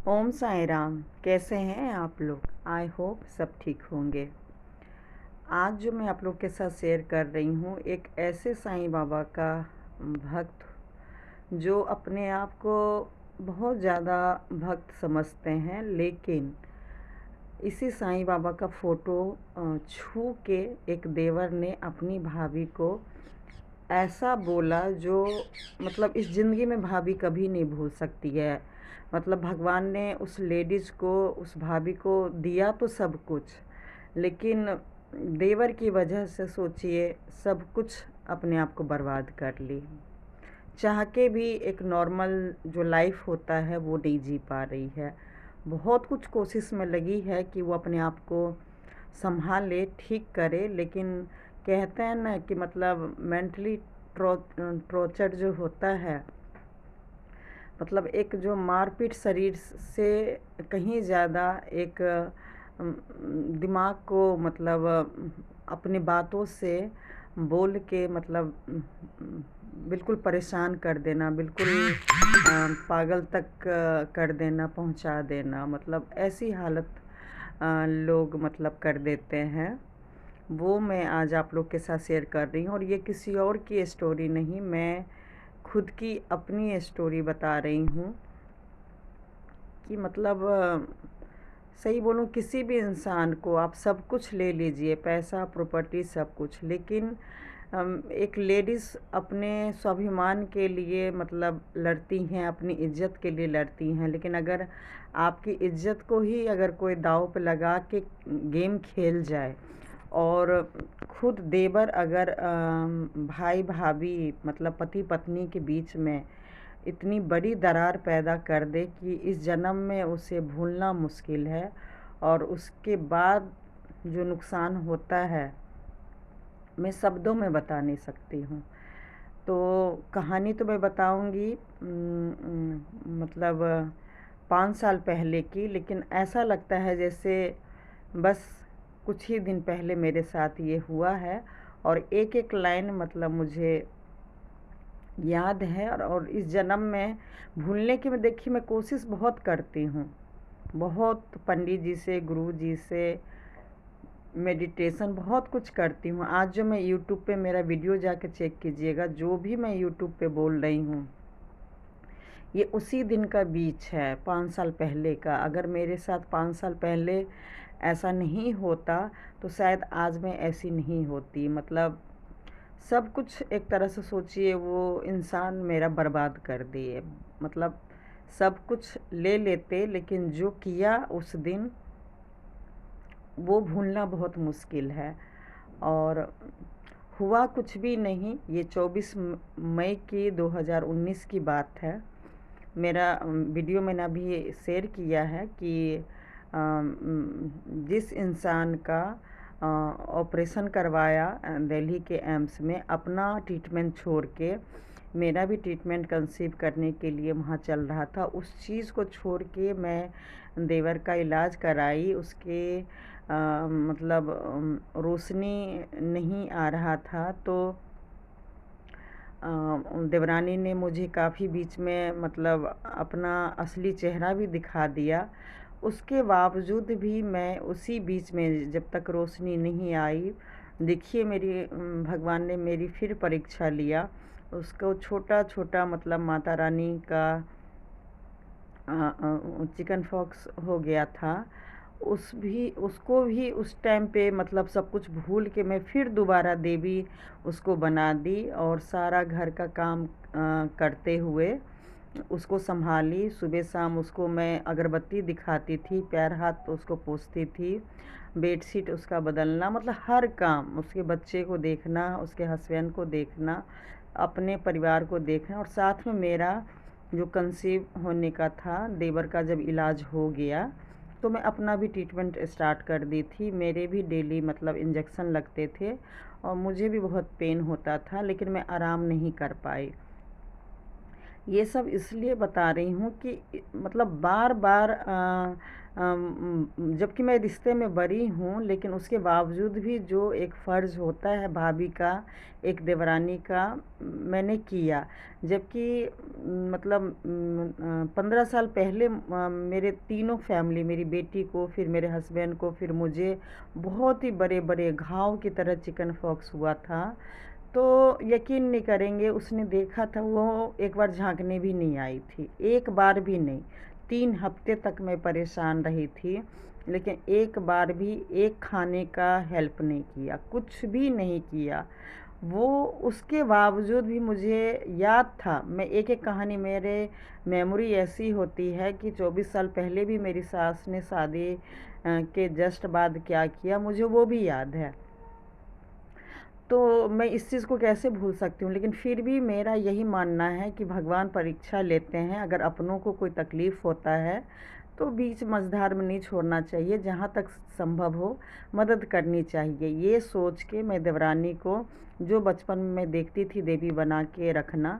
ओम साई राम। कैसे हैं आप लोग? आई होप सब ठीक होंगे। आज जो मैं आप लोग के साथ शेयर कर रही हूँ, एक ऐसे साईं बाबा का भक्त जो अपने आप को बहुत ज़्यादा भक्त समझते हैं, लेकिन इसी साईं बाबा का फ़ोटो छू के एक देवर ने अपनी भाभी को ऐसा बोला जो मतलब इस ज़िंदगी में भाभी कभी नहीं भूल सकती है। मतलब भगवान ने उस लेडीज़ को, उस भाभी को दिया तो सब कुछ, लेकिन देवर की वजह से सोचिए सब कुछ अपने आप को बर्बाद कर ली। चाह के भी एक नॉर्मल जो लाइफ होता है वो नहीं जी पा रही है। बहुत कुछ कोशिश में लगी है कि वो अपने आप को संभाले, ठीक करे, लेकिन कहते हैं ना कि मतलब मेंटली टॉर्चर जो होता है, मतलब एक जो मारपीट शरीर से कहीं ज़्यादा एक दिमाग को मतलब अपनी बातों से बोल के मतलब बिल्कुल परेशान कर देना, बिल्कुल पागल तक कर देना, पहुंचा देना, मतलब ऐसी हालत लोग मतलब कर देते हैं। वो मैं आज आप लोग के साथ शेयर कर रही हूँ, और ये किसी और की स्टोरी नहीं, मैं खुद की अपनी स्टोरी बता रही हूँ कि मतलब सही बोलूँ, किसी भी इंसान को आप सब कुछ ले लीजिए, पैसा, प्रॉपर्टी, सब कुछ, लेकिन एक लेडीज़ अपने स्वाभिमान के लिए मतलब लड़ती हैं, अपनी इज्जत के लिए लड़ती हैं, लेकिन अगर आपकी इज्जत को ही अगर कोई दांव पे लगा के गेम खेल जाए, और खुद देवर अगर भाई भाभी मतलब पति पत्नी के बीच में इतनी बड़ी दरार पैदा कर दे कि इस जन्म में उसे भूलना मुश्किल है, और उसके बाद जो नुकसान होता है मैं शब्दों में बता नहीं सकती हूँ। तो कहानी तो मैं बताऊँगी मतलब 5 साल पहले की, लेकिन ऐसा लगता है जैसे बस कुछ ही दिन पहले मेरे साथ ये हुआ है, और एक एक लाइन मतलब मुझे याद है, और इस जन्म में भूलने की मैं देखिए मैं कोशिश बहुत करती हूँ, बहुत पंडित जी से, गुरु जी से मेडिटेशन बहुत कुछ करती हूँ। आज जो मैं यूट्यूब पे मेरा वीडियो जाके चेक कीजिएगा, जो भी मैं यूट्यूब पे बोल रही हूँ ये उसी दिन का बीच है, 5 साल पहले का। अगर मेरे साथ 5 साल पहले ऐसा नहीं होता तो शायद आज मैं ऐसी नहीं होती। मतलब सब कुछ एक तरह से सोचिए वो इंसान मेरा बर्बाद कर दिए। मतलब सब कुछ ले लेते, लेकिन जो किया उस दिन वो भूलना बहुत मुश्किल है। और हुआ कुछ भी नहीं, ये 24 मई की 2019 की बात है। मेरा वीडियो मैंने अभी शेयर किया है कि जिस इंसान का ऑपरेशन करवाया दिल्ली के एम्स में, अपना ट्रीटमेंट छोड़ के मेरा भी ट्रीटमेंट कंसीव करने के लिए वहाँ चल रहा था, उस चीज़ को छोड़ के मैं देवर का इलाज कराई। उसके मतलब रोशनी नहीं आ रहा था, तो देवरानी ने मुझे काफ़ी बीच में मतलब अपना असली चेहरा भी दिखा दिया। उसके बावजूद भी मैं उसी बीच में, जब तक रोशनी नहीं आई, देखिए मेरी भगवान ने मेरी फिर परीक्षा लिया। उसको छोटा छोटा मतलब माता रानी का चिकन पॉक्स हो गया था। उसको भी उस टाइम पे मतलब सब कुछ भूल के मैं फिर दोबारा देवी उसको बना दी, और सारा घर का काम करते हुए उसको संभाली। सुबह शाम उसको मैं अगरबत्ती दिखाती थी, पैर हाथ उसको पोंछती थी, बेडशीट उसका बदलना, मतलब हर काम, उसके बच्चे को देखना, उसके हस्बैंड को देखना, अपने परिवार को देखना, और साथ में मेरा जो कंसीव होने का था, देवर का जब इलाज हो गया तो मैं अपना भी ट्रीटमेंट स्टार्ट कर दी थी। मेरे भी डेली मतलब इंजेक्शन लगते थे, और मुझे भी बहुत पेन होता था, लेकिन मैं आराम नहीं कर पाई। ये सब इसलिए बता रही हूँ कि मतलब बार बार जबकि मैं रिश्ते में बड़ी हूँ, लेकिन उसके बावजूद भी जो एक फ़र्ज़ होता है भाभी का, एक देवरानी का, मैंने किया। जबकि मतलब 15 साल पहले मेरे तीनों फैमिली, मेरी बेटी को, फिर मेरे हस्बैंड को, फिर मुझे बहुत ही बड़े-बड़े घाव की तरह चिकन पॉक्स हुआ था। तो यकीन नहीं करेंगे, उसने देखा था, वो एक बार झाँकने भी नहीं आई थी, एक बार भी नहीं। 3 हफ्ते तक मैं परेशान रही थी, लेकिन एक बार भी एक खाने का हेल्प नहीं किया, कुछ भी नहीं किया। वो उसके बावजूद भी मुझे याद था, मैं एक-एक कहानी, मेरे मेमोरी ऐसी होती है कि 24 साल पहले भी मेरी सास ने शादी के जस्ट बाद क्या किया, मुझे वो भी याद है। तो मैं इस चीज़ को कैसे भूल सकती हूँ, लेकिन फिर भी मेरा यही मानना है कि भगवान परीक्षा लेते हैं। अगर अपनों को कोई तकलीफ़ होता है तो बीच मझधार में नहीं छोड़ना चाहिए, जहाँ तक संभव हो मदद करनी चाहिए। ये सोच के मैं देवरानी को, जो बचपन में मैं देखती थी देवी बना के रखना,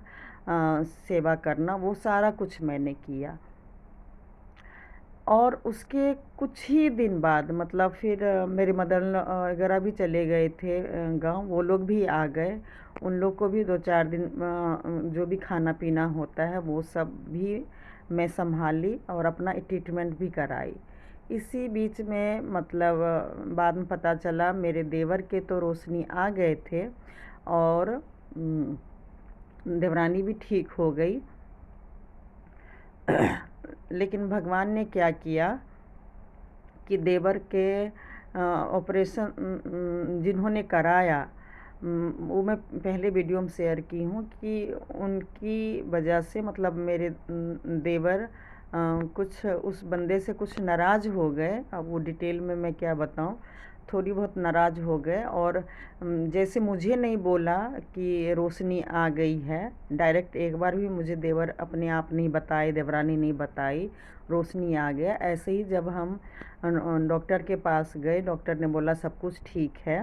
सेवा करना, वो सारा कुछ मैंने किया। और उसके कुछ ही दिन बाद मतलब फिर मेरे मदर इन लॉ वगैरह भी चले गए थे गाँव, वो लोग भी आ गए। उन लोग को भी 2-4 दिन जो भी खाना-पीना होता है वो सब भी मैं सँभाली और अपना ट्रीटमेंट भी कराई। इसी बीच में मतलब बाद में पता चला मेरे देवर के तो रोशनी आ गए थे और देवरानी भी ठीक हो गई। लेकिन भगवान ने क्या किया कि देवर के ऑपरेशन जिन्होंने कराया, वो मैं पहले वीडियो में शेयर की हूँ कि उनकी वजह से मतलब मेरे देवर कुछ उस बंदे से कुछ नाराज़ हो गए। अब वो डिटेल में मैं क्या बताऊँ, थोड़ी बहुत नाराज़ हो गए। और जैसे मुझे नहीं बोला कि रोशनी आ गई है, डायरेक्ट एक बार भी मुझे देवर अपने आप नहीं बताए, देवरानी नहीं बताई रोशनी आ गया। ऐसे ही जब हम डॉक्टर के पास गए, डॉक्टर ने बोला सब कुछ ठीक है।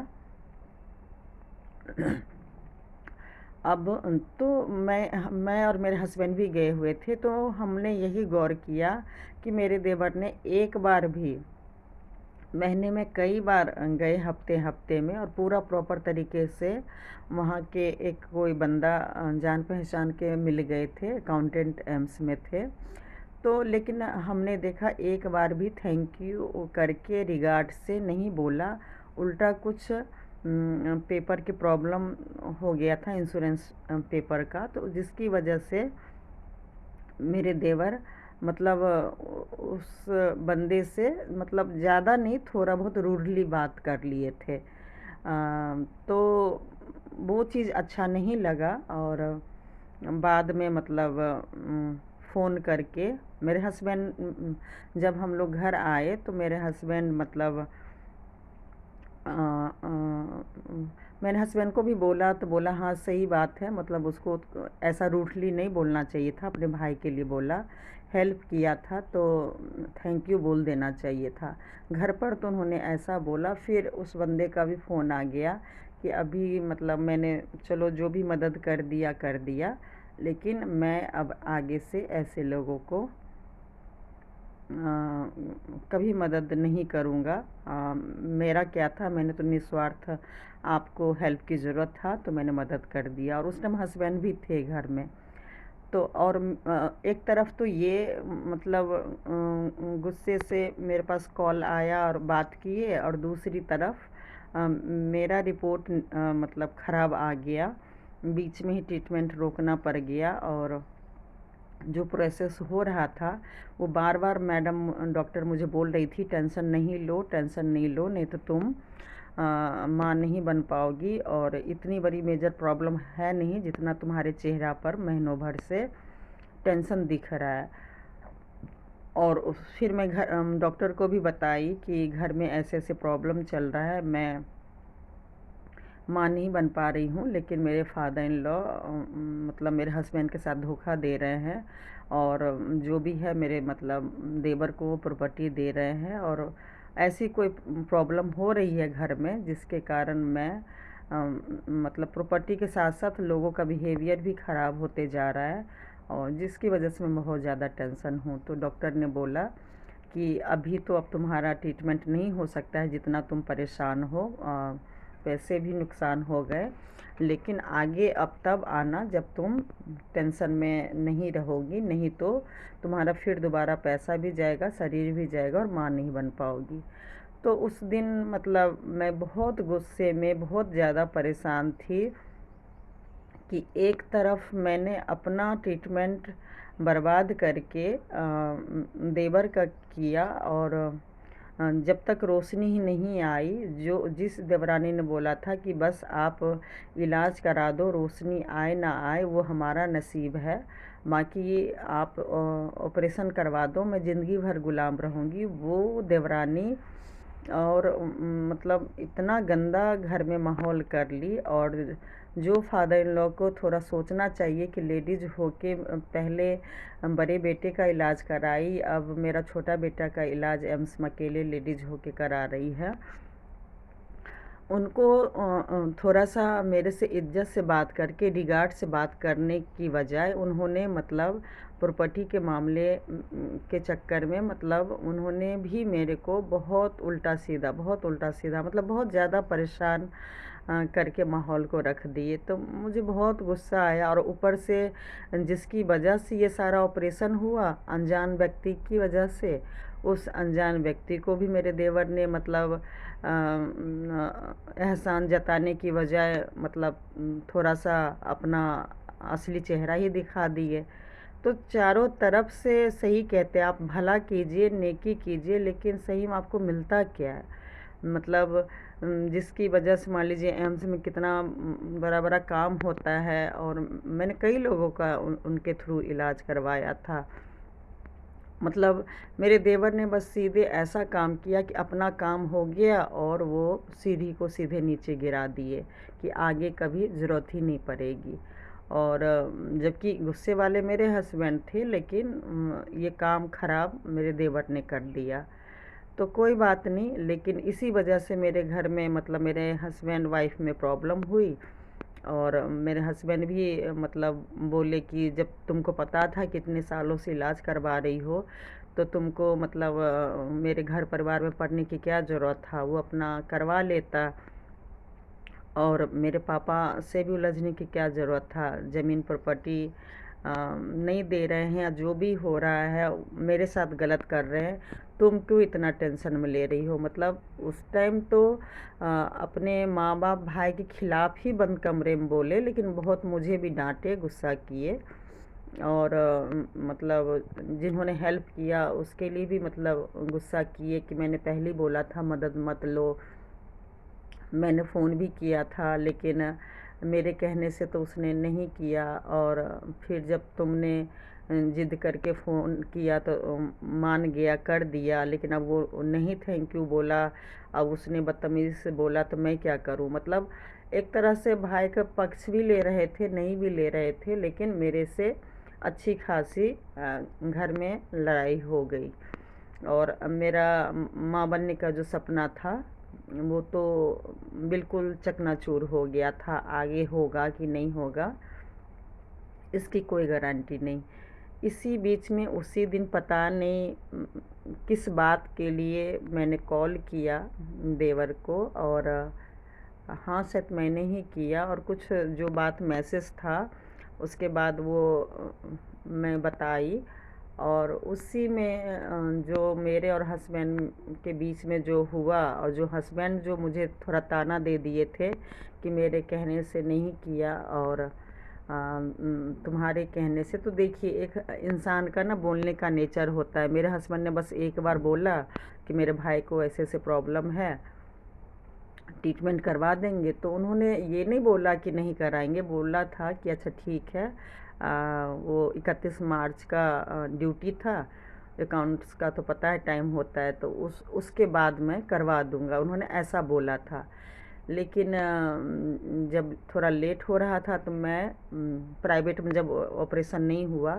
अब तो मैं और मेरे हस्बैंड भी गए हुए थे, तो हमने यही गौर किया कि मेरे देवर ने एक बार भी, महीने में कई बार गए, हफ्ते में, और पूरा प्रॉपर तरीके से वहाँ के एक कोई बंदा जान पहचान के मिल गए थे, अकाउंटेंट एम्स में थे। तो लेकिन हमने देखा एक बार भी थैंक यू करके रिगार्ड से नहीं बोला, उल्टा कुछ पेपर की प्रॉब्लम हो गया था, इंश्योरेंस पेपर का, तो जिसकी वजह से मेरे देवर मतलब उस बंदे से मतलब ज़्यादा नहीं, थोड़ा बहुत रूडली बात कर लिए थे। तो वो चीज़ अच्छा नहीं लगा। और बाद में मतलब फ़ोन करके मेरे हस्बैंड, जब हम लोग घर आए तो मेरे हस्बैंड मतलब अ, मैंने हस्बैंड को भी बोला तो बोला हाँ सही बात है, मतलब उसको ऐसा रूडली नहीं बोलना चाहिए था, अपने भाई के लिए बोला, हेल्प किया था तो थैंक यू बोल देना चाहिए था। घर पर तो उन्होंने ऐसा बोला। फिर उस बंदे का भी फ़ोन आ गया कि अभी मतलब मैंने चलो जो भी मदद कर दिया, लेकिन मैं अब आगे से ऐसे लोगों को कभी मदद नहीं करूँगा। मेरा क्या था, मैंने तो निस्वार्थ, आपको हेल्प की ज़रूरत था तो मैंने मदद कर दिया। और उस टाइम हस्बैंड भी थे घर में। तो और एक तरफ तो ये मतलब गुस्से से मेरे पास कॉल आया और बात किए, और दूसरी तरफ मेरा रिपोर्ट मतलब ख़राब आ गया, बीच में ही ट्रीटमेंट रोकना पड़ गया। और जो प्रोसेस हो रहा था वो बार बार मैडम डॉक्टर मुझे बोल रही थी टेंशन नहीं लो, टेंशन नहीं लो, नहीं तो तुम माँ नहीं बन पाओगी, और इतनी बड़ी मेजर प्रॉब्लम है नहीं जितना तुम्हारे चेहरा पर महीनों भर से टेंशन दिख रहा है। और फिर मैं घर डॉक्टर को भी बताई कि घर में ऐसे ऐसे प्रॉब्लम चल रहा है, मैं माँ नहीं बन पा रही हूँ, लेकिन मेरे फादर इन लॉ मतलब मेरे हस्बैंड के साथ धोखा दे रहे हैं, और जो भी है मेरे मतलब देवर को प्रॉपर्टी दे रहे हैं, और ऐसी कोई प्रॉब्लम हो रही है घर में जिसके कारण मैं मतलब प्रॉपर्टी के साथ साथ लोगों का बिहेवियर भी ख़राब होते जा रहा है, और जिसकी वजह से मैं बहुत ज़्यादा टेंशन हूँ। तो डॉक्टर ने बोला कि अभी तो अब तुम्हारा ट्रीटमेंट नहीं हो सकता है जितना तुम परेशान हो, पैसे भी नुकसान हो गए, लेकिन आगे अब तब आना जब तुम टेंशन में नहीं रहोगी, नहीं तो तुम्हारा फिर दोबारा पैसा भी जाएगा, शरीर भी जाएगा और माँ नहीं बन पाओगी। तो उस दिन मतलब मैं बहुत गुस्से में बहुत ज़्यादा परेशान थी कि एक तरफ मैंने अपना ट्रीटमेंट बर्बाद करके देवर का किया, और जब तक रोशनी ही नहीं आई, जो जिस देवरानी ने बोला था कि बस आप इलाज करा दो, रोशनी आए ना आए वो हमारा नसीब है, बाकी आप ऑपरेशन करवा दो, मैं ज़िंदगी भर गुलाम रहूँगी, वो देवरानी और मतलब इतना गंदा घर में माहौल कर ली। और जो फादर इन लॉ को थोड़ा सोचना चाहिए कि लेडीज़ होके पहले बड़े बेटे का इलाज कराई, अब मेरा छोटा बेटा का इलाज एम्स में अकेले लेडीज़ होके करा रही है। उनको थोड़ा सा मेरे से इज्जत से बात करके, रिगार्ड से बात करने की बजाय उन्होंने मतलब प्रॉपर्टी के मामले के चक्कर में मतलब उन्होंने भी मेरे को बहुत उल्टा सीधा मतलब बहुत ज़्यादा परेशान करके माहौल को रख दिए। तो मुझे बहुत गुस्सा आया, और ऊपर से जिसकी वजह से ये सारा ऑपरेशन हुआ, अनजान व्यक्ति की वजह से, उस अनजान व्यक्ति को भी मेरे देवर ने मतलब एहसान जताने की बजाय मतलब थोड़ा सा अपना असली चेहरा ही दिखा दिए। तो चारों तरफ से सही कहते हैं, आप भला कीजिए, नेकी कीजिए, लेकिन सही में आपको मिलता क्या है? मतलब जिसकी वजह से मान लीजिए एम्स में कितना बड़ा बड़ा काम होता है, और मैंने कई लोगों का उनके थ्रू इलाज करवाया था। मतलब मेरे देवर ने बस सीधे ऐसा काम किया कि अपना काम हो गया और वो सीढ़ी को सीधे नीचे गिरा दिए कि आगे कभी ज़रूरत ही नहीं पड़ेगी। और जबकि गुस्से वाले मेरे हस्बैंड थे, लेकिन ये काम ख़राब मेरे देवर ने कर दिया। तो कोई बात नहीं, लेकिन इसी वजह से मेरे घर में मतलब मेरे हस्बैंड वाइफ में प्रॉब्लम हुई। और मेरे हस्बैंड भी मतलब बोले कि जब तुमको पता था कितने सालों से इलाज करवा रही हो, तो तुमको मतलब मेरे घर परिवार में पड़ने की क्या ज़रूरत था, वो अपना करवा लेता। और मेरे पापा से भी उलझने की क्या ज़रूरत था, ज़मीन प्रॉपर्टी नहीं दे रहे हैं, या जो भी हो रहा है मेरे साथ गलत कर रहे हैं, तुम क्यों इतना टेंशन में ले रही हो। मतलब उस टाइम तो अपने माँ बाप भाई के खिलाफ़ ही बंद कमरे में बोले, लेकिन बहुत मुझे भी डांटे, गुस्सा किए। और मतलब जिन्होंने हेल्प किया उसके लिए भी मतलब गुस्सा किए कि मैंने पहले ही बोला था मदद मत लो। मैंने फ़ोन भी किया था, लेकिन मेरे कहने से तो उसने नहीं किया। और फिर जब तुमने ज़िद करके फ़ोन किया तो मान गया, कर दिया, लेकिन अब वो नहीं थैंक यू बोला, अब उसने बदतमीज़ी से बोला, तो मैं क्या करूं। मतलब एक तरह से भाई का पक्ष भी ले रहे थे, नहीं भी ले रहे थे, लेकिन मेरे से अच्छी खासी घर में लड़ाई हो गई। और मेरा माँ बनने का जो सपना था वो तो बिल्कुल चकनाचूर हो गया था। आगे होगा कि नहीं होगा इसकी कोई गारंटी नहीं। इसी बीच में उसी दिन पता नहीं किस बात के लिए मैंने कॉल किया देवर को, और हाँ शायद मैंने ही किया, और कुछ जो बात मैसेज था उसके बाद वो मैं बताई। और उसी में जो मेरे और हस्बैंड के बीच में जो हुआ, और जो हस्बैंड जो मुझे थोड़ा ताना दे दिए थे कि मेरे कहने से नहीं किया और तुम्हारे कहने से, तो देखिए एक इंसान का ना बोलने का नेचर होता है। मेरे हस्बैंड ने बस एक बार बोला कि मेरे भाई को ऐसे ऐसे प्रॉब्लम है, ट्रीटमेंट करवा देंगे, तो उन्होंने ये नहीं बोला कि नहीं कराएंगे, बोला था कि अच्छा ठीक है। वो 31 मार्च का ड्यूटी था, अकाउंट्स का तो पता है टाइम होता है, तो उसके बाद मैं करवा दूंगा, उन्होंने ऐसा बोला था। लेकिन जब थोड़ा लेट हो रहा था तो मैं प्राइवेट में जब ऑपरेशन नहीं हुआ,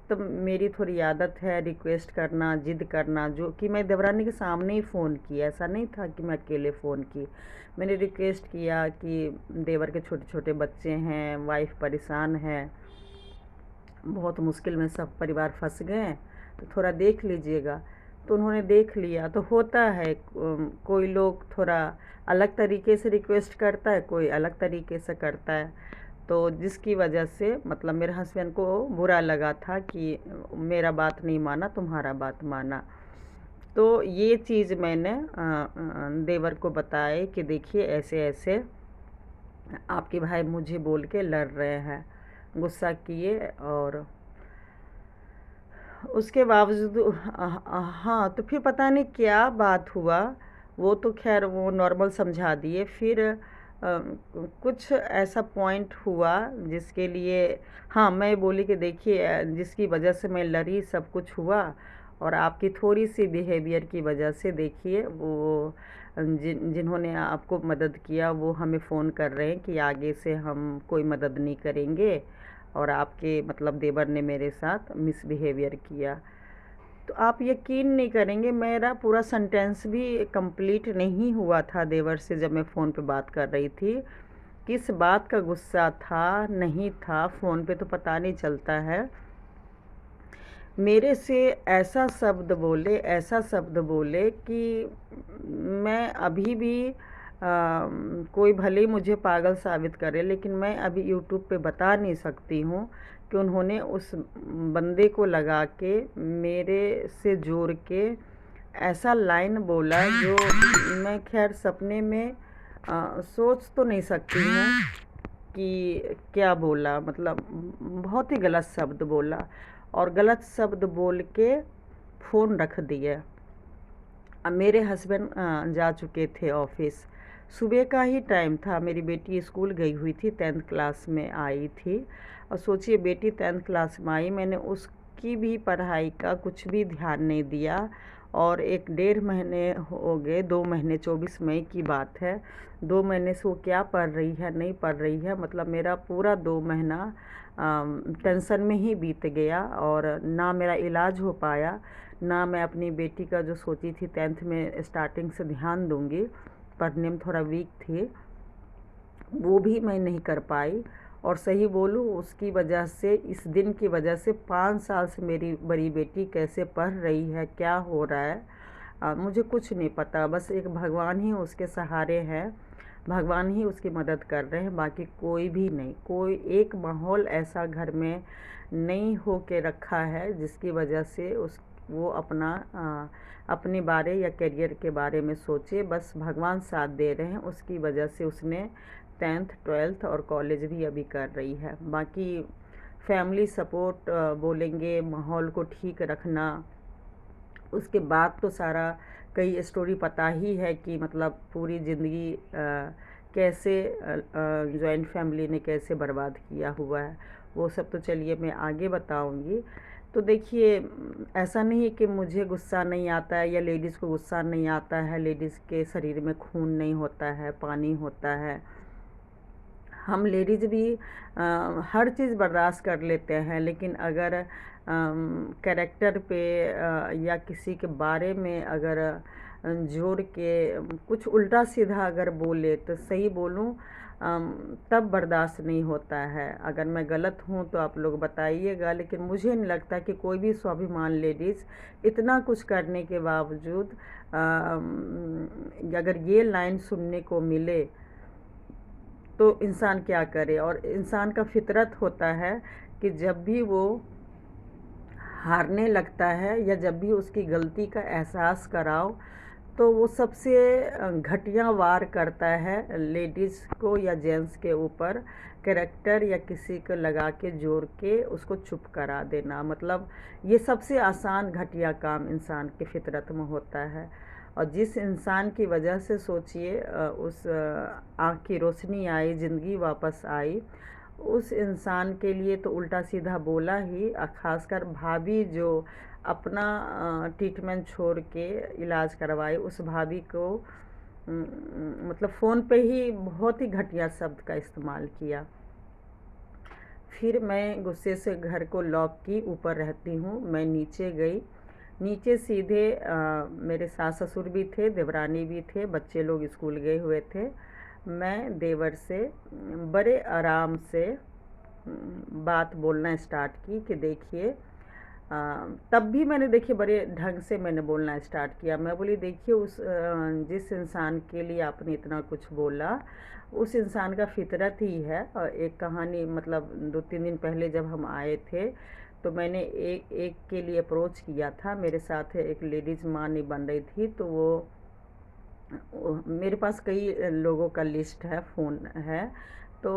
तो मेरी थोड़ी आदत है रिक्वेस्ट करना, जिद करना, जो कि मैं देवरानी के सामने ही फ़ोन किया, ऐसा नहीं था कि मैं अकेले फ़ोन की। मैंने रिक्वेस्ट किया कि देवर के छोटे छोटे बच्चे हैं, वाइफ परेशान है, बहुत मुश्किल में सब परिवार फंस गए हैं, तो थोड़ा देख लीजिएगा। तो उन्होंने देख लिया। तो होता है कोई लोग थोड़ा अलग तरीके से रिक्वेस्ट करता है, कोई अलग तरीके से करता है। तो जिसकी वजह से मतलब मेरे हस्बैंड को बुरा लगा था कि मेरा बात नहीं माना, तुम्हारा बात माना। तो ये चीज़ मैंने देवर को बताया कि देखिए ऐसे ऐसे आपके भाई मुझे बोल के लड़ रहे हैं, गुस्सा किए। और उसके बावजूद हाँ, तो फिर पता नहीं क्या बात हुआ। वो तो खैर वो नॉर्मल समझा दिए। फिर कुछ ऐसा पॉइंट हुआ जिसके लिए हाँ, मैं बोली कि देखिए जिसकी वजह से मैं लड़ी सब कुछ हुआ, और आपकी थोड़ी सी बिहेवियर की वजह से देखिए वो जिन्होंने आपको मदद किया वो हमें फ़ोन कर रहे हैं कि आगे से हम कोई मदद नहीं करेंगे, और आपके मतलब देवर ने मेरे साथ मिसबिहेवियर किया। तो आप यकीन नहीं करेंगे, मेरा पूरा सेंटेंस भी कंप्लीट नहीं हुआ था देवर से जब मैं फ़ोन पे बात कर रही थी। किस बात का गुस्सा था नहीं था फ़ोन पे तो पता नहीं चलता है। मेरे से ऐसा शब्द बोले, ऐसा शब्द बोले कि मैं अभी भी कोई भले ही मुझे पागल साबित करे, लेकिन मैं अभी यूट्यूब पे बता नहीं सकती हूँ कि उन्होंने उस बंदे को लगा के मेरे से जोड़ के ऐसा लाइन बोला जो मैं खैर सपने में सोच तो नहीं सकती हूँ कि क्या बोला। मतलब बहुत ही गलत शब्द बोला, और गलत शब्द बोल के फ़ोन रख दिया। अब मेरे हस्बैंड जा चुके थे ऑफिस। सुबह का ही टाइम था, मेरी बेटी स्कूल गई हुई थी, 10th क्लास में आई थी। और सोचिए बेटी 10th क्लास में आई, मैंने उसकी भी पढ़ाई का कुछ भी ध्यान नहीं दिया। और 1 डेढ़ महीने हो गए, 2 महीने, 24 मई की बात है, 2 महीने से वो क्या पढ़ रही है नहीं पढ़ रही है। मतलब मेरा पूरा 2 महीना टेंशन में ही बीत गया, और ना मेरा इलाज हो पाया, ना मैं अपनी बेटी का जो सोची थी 10th में स्टार्टिंग से ध्यान दूंगी, पढ़ने में थोड़ा वीक थी, वो भी मैं नहीं कर पाई। और सही बोलूँ उसकी वजह से, इस दिन की वजह से 5 साल से मेरी बड़ी बेटी कैसे पढ़ रही है, क्या हो रहा है, मुझे कुछ नहीं पता। बस एक भगवान ही उसके सहारे हैं, भगवान ही उसकी मदद कर रहे हैं, बाकी कोई भी नहीं। कोई एक माहौल ऐसा घर में नहीं हो के रखा है जिसकी वजह से वो अपने बारे या करियर के बारे में सोचे। बस भगवान साथ दे रहे हैं, उसकी वजह से उसने 10th 12th और कॉलेज भी अभी कर रही है। बाकी फैमिली सपोर्ट बोलेंगे, माहौल को ठीक रखना, उसके बाद तो सारा कई स्टोरी पता ही है कि मतलब पूरी ज़िंदगी कैसे जॉइंट फैमिली ने कैसे बर्बाद किया हुआ है, वो सब तो चलिए मैं आगे बताऊंगी। तो देखिए ऐसा नहीं है कि मुझे गुस्सा नहीं आता है या लेडीज़ को गुस्सा नहीं आता है। लेडीज़ के शरीर में खून नहीं होता है, पानी होता है। हम लेडीज़ भी हर चीज़ बर्दाश्त कर लेते हैं, लेकिन अगर कैरेक्टर पे या किसी के बारे में अगर जोड़ के कुछ उल्टा सीधा अगर बोले, तो सही बोलूँ तब बर्दाश्त नहीं होता है। अगर मैं गलत हूँ तो आप लोग बताइएगा, लेकिन मुझे नहीं लगता कि कोई भी स्वाभिमान लेडीज़ इतना कुछ करने के बावजूद अगर ये लाइन सुनने को मिले तो इंसान क्या करे। और इंसान का फितरत होता है कि जब भी वो हारने लगता है या जब भी उसकी गलती का एहसास कराओ, तो वो सबसे घटिया वार करता है लेडीज़ को या जेंट्स के ऊपर, कैरेक्टर या किसी को लगा के जोड़ के उसको चुप करा देना। मतलब ये सबसे आसान घटिया काम इंसान के फितरत में होता है। और जिस इंसान की वजह से सोचिए उस आँख की रोशनी आई, ज़िंदगी वापस आई, उस इंसान के लिए तो उल्टा सीधा बोला ही। ख़ासकर भाभी जो अपना ट्रीटमेंट छोड़ के इलाज करवाई, उस भाभी को मतलब फ़ोन पे ही बहुत ही घटिया शब्द का इस्तेमाल किया। फिर मैं गुस्से से घर को लॉक की, ऊपर रहती हूँ, मैं नीचे गई। नीचे सीधे मेरे सास ससुर भी थे, देवरानी भी थे, बच्चे लोग स्कूल गए हुए थे। मैं देवर से बड़े आराम से बात बोलना स्टार्ट की कि देखिए तब भी मैंने देखिए बड़े ढंग से मैंने बोलना स्टार्ट किया। मैं बोली देखिए जिस इंसान के लिए आपने इतना कुछ बोला, उस इंसान का फितरत ही है। एक कहानी मतलब 2-3 दिन पहले जब हम आए थे, तो मैंने एक एक के लिए अप्रोच किया था। मेरे साथ एक लेडीज़ माँ नहीं बन रही थी, तो मेरे पास कई लोगों का लिस्ट है, फ़ोन है। तो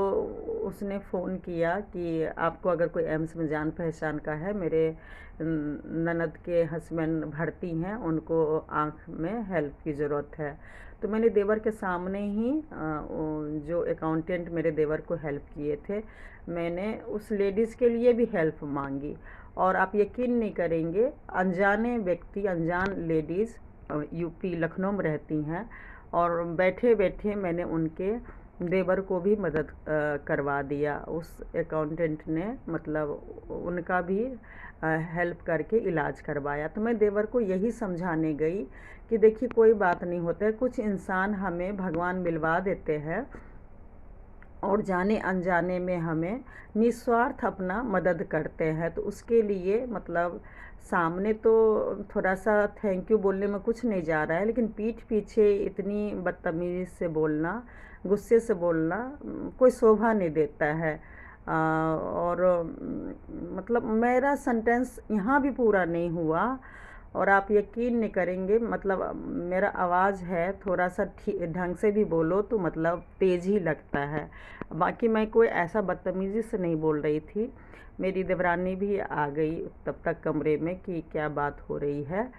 उसने फ़ोन किया कि आपको अगर कोई एम्स में जान पहचान का है, मेरे ननद के हस्बैंड भर्ती हैं, उनको आँख में हेल्प की ज़रूरत है। तो मैंने देवर के सामने ही जो अकाउंटेंट मेरे देवर को हेल्प किए थे, मैंने उस लेडीज़ के लिए भी हेल्प मांगी। और आप यकीन नहीं करेंगे, अनजाने व्यक्ति, अनजान लेडीज़ यूपी लखनऊ में रहती हैं, और बैठे बैठे मैंने उनके देवर को भी मदद करवा दिया। उस अकाउंटेंट ने मतलब उनका भी हेल्प करके इलाज करवाया। तो मैं देवर को यही समझाने गई कि देखिए कोई बात नहीं होता है, कुछ इंसान हमें भगवान मिलवा देते हैं और जाने अनजाने में हमें निस्वार्थ अपना मदद करते हैं। तो उसके लिए मतलब सामने तो थोड़ा सा थैंक यू बोलने में कुछ नहीं जा रहा है, लेकिन पीठ पीछे इतनी बदतमीज़ी से बोलना, गुस्से से बोलना कोई शोभा नहीं देता है। और मतलब मेरा सेंटेंस यहाँ भी पूरा नहीं हुआ, और आप यकीन नहीं करेंगे, मतलब मेरा आवाज़ है थोड़ा सा ढंग से भी बोलो तो मतलब तेज़ ही लगता है। बाकी मैं कोई ऐसा बदतमीज़ी से नहीं बोल रही थी। मेरी देवरानी भी आ गई तब तक कमरे में कि क्या बात हो रही है।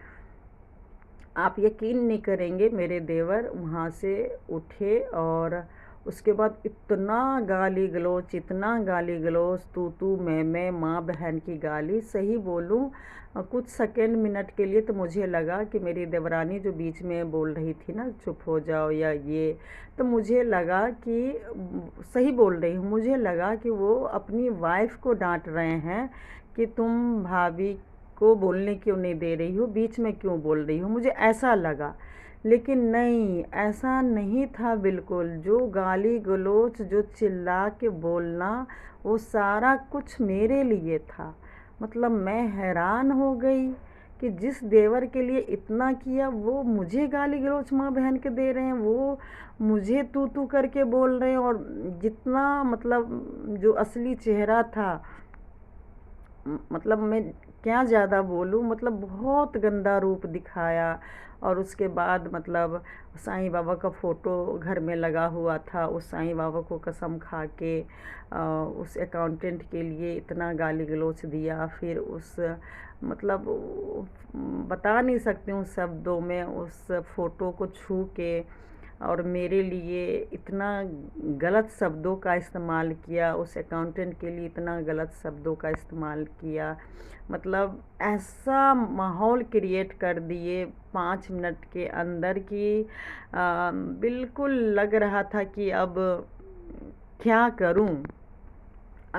आप यकीन नहीं करेंगे, मेरे देवर वहाँ से उठे और उसके बाद इतना गाली गलौज, इतना गाली गलौज, तू मैं, माँ बहन की गाली। सही बोलूँ, कुछ सेकंड मिनट के लिए तो मुझे लगा कि मेरी देवरानी जो बीच में बोल रही थी ना चुप हो जाओ या ये, तो मुझे लगा कि सही बोल रही हूँ, मुझे लगा कि वो अपनी वाइफ को डांट रहे हैं कि तुम भाभी को बोलने क्यों नहीं दे रही हो, बीच में क्यों बोल रही हो, मुझे ऐसा लगा। लेकिन नहीं, ऐसा नहीं था बिल्कुल। जो गाली गलौज, जो चिल्ला के बोलना, वो सारा कुछ मेरे लिए था। मतलब मैं हैरान हो गई कि जिस देवर के लिए इतना किया, वो मुझे गाली गलौज माँ बहन के दे रहे हैं, वो मुझे तू करके बोल रहे हैं। और जितना मतलब जो असली चेहरा था, मतलब मैं क्या ज़्यादा बोलूँ, मतलब बहुत गंदा रूप दिखाया। और उसके बाद मतलब साईं बाबा का फ़ोटो घर में लगा हुआ था, उस साईं बाबा को कसम खा के उस अकाउंटेंट के लिए इतना गाली गलौज दिया। फिर उस मतलब बता नहीं सकती हूँ शब्दों में, उस फ़ोटो को छू के और मेरे लिए इतना गलत शब्दों का इस्तेमाल किया, उस अकाउंटेंट के लिए इतना गलत शब्दों का इस्तेमाल किया। मतलब ऐसा माहौल क्रिएट कर दिए 5 मिनट के अंदर कि बिल्कुल लग रहा था कि अब क्या करूं।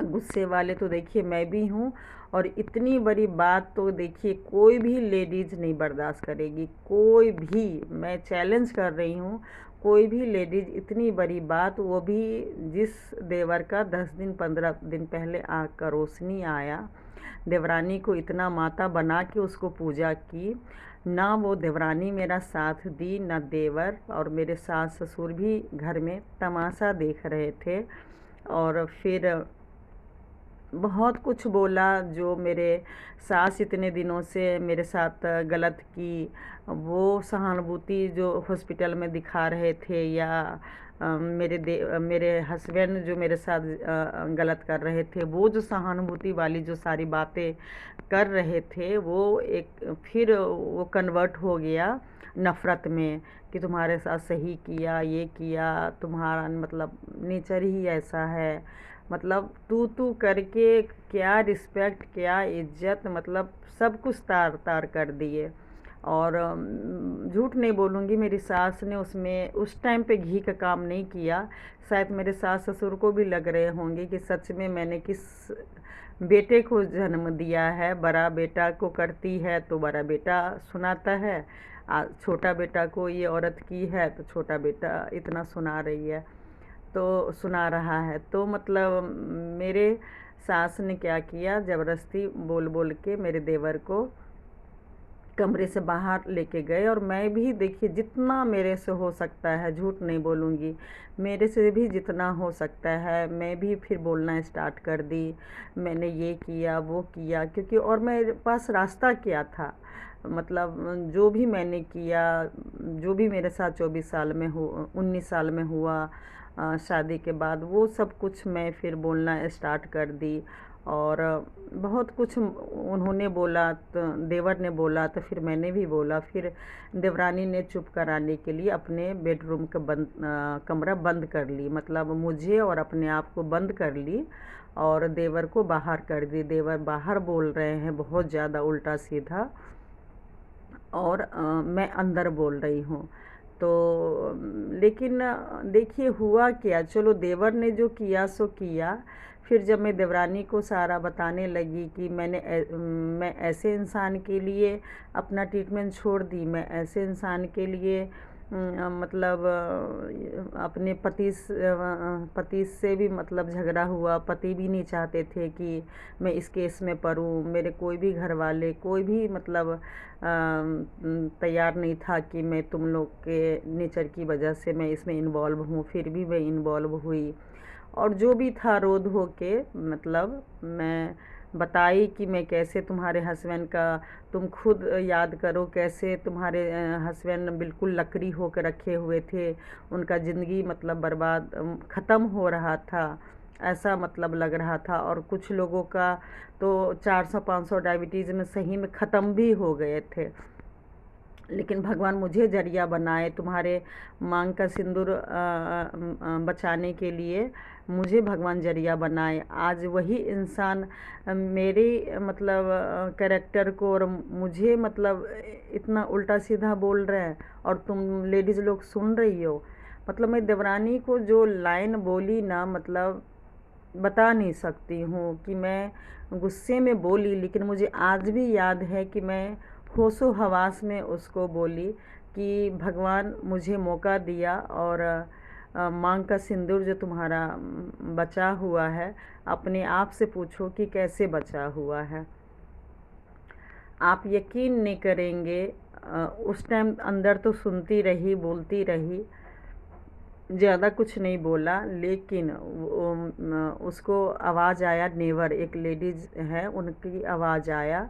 गुस्से वाले तो देखिए मैं भी हूँ, और इतनी बड़ी बात तो देखिए कोई भी लेडीज़ नहीं बर्दाश्त करेगी, कोई भी। मैं चैलेंज कर रही हूँ, कोई भी लेडीज़ इतनी बड़ी बात, वो भी जिस देवर का 10 दिन 15 दिन पहले आँख का रोशनी आया, देवरानी को इतना माता बना के उसको पूजा की, ना वो देवरानी मेरा साथ दी, ना देवर। और मेरे सास ससुर भी घर में तमाशा देख रहे थे। और फिर बहुत कुछ बोला, जो मेरे सास इतने दिनों से मेरे साथ गलत की, वो सहानुभूति जो हॉस्पिटल में दिखा रहे थे, या मेरे हस्बैंड जो मेरे साथ गलत कर रहे थे, वो जो सहानुभूति वाली जो सारी बातें कर रहे थे, वो एक फिर वो कन्वर्ट हो गया नफ़रत में कि तुम्हारे साथ सही किया, ये किया, तुम्हारा मतलब नेचर ही ऐसा है। मतलब तू करके क्या रिस्पेक्ट, क्या इज्जत, मतलब सब कुछ तार तार कर दिए। और झूठ नहीं बोलूँगी, मेरी सास ने उसमें उस टाइम पे घी का काम नहीं किया। शायद मेरे सास ससुर को भी लग रहे होंगे कि सच में मैंने किस बेटे को जन्म दिया है। बड़ा बेटा को करती है तो बड़ा बेटा सुनाता है, छोटा बेटा को ये औरत की है तो छोटा बेटा इतना सुना रही है, तो सुना रहा है। तो मतलब मेरे सास ने क्या किया, ज़बरदस्ती बोल बोल के मेरे देवर को कमरे से बाहर लेके गए। और मैं भी देखिए जितना मेरे से हो सकता है, झूठ नहीं बोलूँगी, मेरे से भी जितना हो सकता है मैं भी फिर बोलना स्टार्ट कर दी। मैंने ये किया वो किया, क्योंकि और मेरे पास रास्ता क्या था, मतलब जो भी मैंने किया, जो भी मेरे साथ 24 साल में हो 19 साल में हुआ शादी के बाद, वो सब कुछ मैं फिर बोलना स्टार्ट कर दी। और बहुत कुछ उन्होंने बोला, तो देवर ने बोला तो फिर मैंने भी बोला। फिर देवरानी ने चुप कराने के लिए अपने बेडरूम का कमरा बंद कर ली, मतलब मुझे और अपने आप को बंद कर ली और देवर को बाहर कर दी। देवर बाहर बोल रहे हैं बहुत ज़्यादा उल्टा सीधा, और मैं अंदर बोल रही हूँ। तो लेकिन देखिए हुआ क्या, चलो देवर ने जो किया सो किया। फिर जब मैं देवरानी को सारा बताने लगी कि मैं ऐसे इंसान के लिए अपना ट्रीटमेंट छोड़ दी, मैं ऐसे इंसान के लिए मतलब अपने पति से भी मतलब झगड़ा हुआ। पति भी नहीं चाहते थे कि मैं इस केस में परूँ, मेरे कोई भी घर वाले कोई भी मतलब तैयार नहीं था कि मैं तुम लोग के नेचर की वजह से मैं इसमें इन्वॉल्व हूँ। फिर भी मैं इन्वॉल्व हुई, और जो भी था रोध हो के मतलब मैं बताई कि मैं कैसे तुम्हारे हस्बैंड का, तुम खुद याद करो कैसे तुम्हारे हस्बैंड बिल्कुल लकड़ी होकर रखे हुए थे, उनका ज़िंदगी मतलब बर्बाद ख़त्म हो रहा था, ऐसा मतलब लग रहा था। और कुछ लोगों का तो 400-500 डायबिटीज़ में सही में ख़त्म भी हो गए थे। लेकिन भगवान मुझे जरिया बनाए, तुम्हारे मांग का सिंदूर बचाने के लिए मुझे भगवान जरिया बनाए। आज वही इंसान मेरे मतलब कैरेक्टर को और मुझे मतलब इतना उल्टा सीधा बोल रहे हैं, और तुम लेडीज़ लोग सुन रही हो। मतलब मैं देवरानी को जो लाइन बोली ना, मतलब बता नहीं सकती हूँ कि मैं गुस्से में बोली, लेकिन मुझे आज भी याद है कि मैं होशो हवास में उसको बोली कि भगवान मुझे मौका दिया, और मांग का सिंदूर जो तुम्हारा बचा हुआ है, अपने आप से पूछो कि कैसे बचा हुआ है। आप यकीन नहीं करेंगे, उस टाइम अंदर तो सुनती रही, बोलती रही, ज़्यादा कुछ नहीं बोला। लेकिन उसको आवाज़ आया, नेवर एक लेडीज़ है उनकी आवाज़ आया।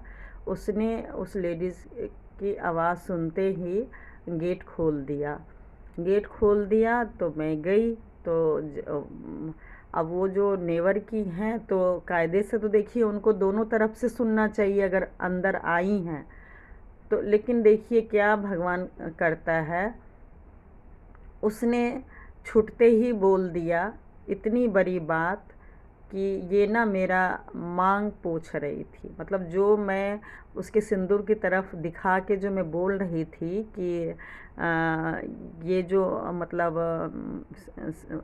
उसने उस लेडीज़ की आवाज़ सुनते ही गेट खोल दिया। गेट खोल दिया तो मैं गई। तो अब वो जो नेवर की हैं तो कायदे से तो देखिए उनको दोनों तरफ से सुनना चाहिए अगर अंदर आई हैं तो। लेकिन देखिए क्या भगवान करता है, उसने छूटते ही बोल दिया इतनी बड़ी बात कि ये ना मेरा मांग पूछ रही थी। मतलब जो मैं उसके सिंदूर की तरफ दिखा के जो मैं बोल रही थी कि ये जो मतलब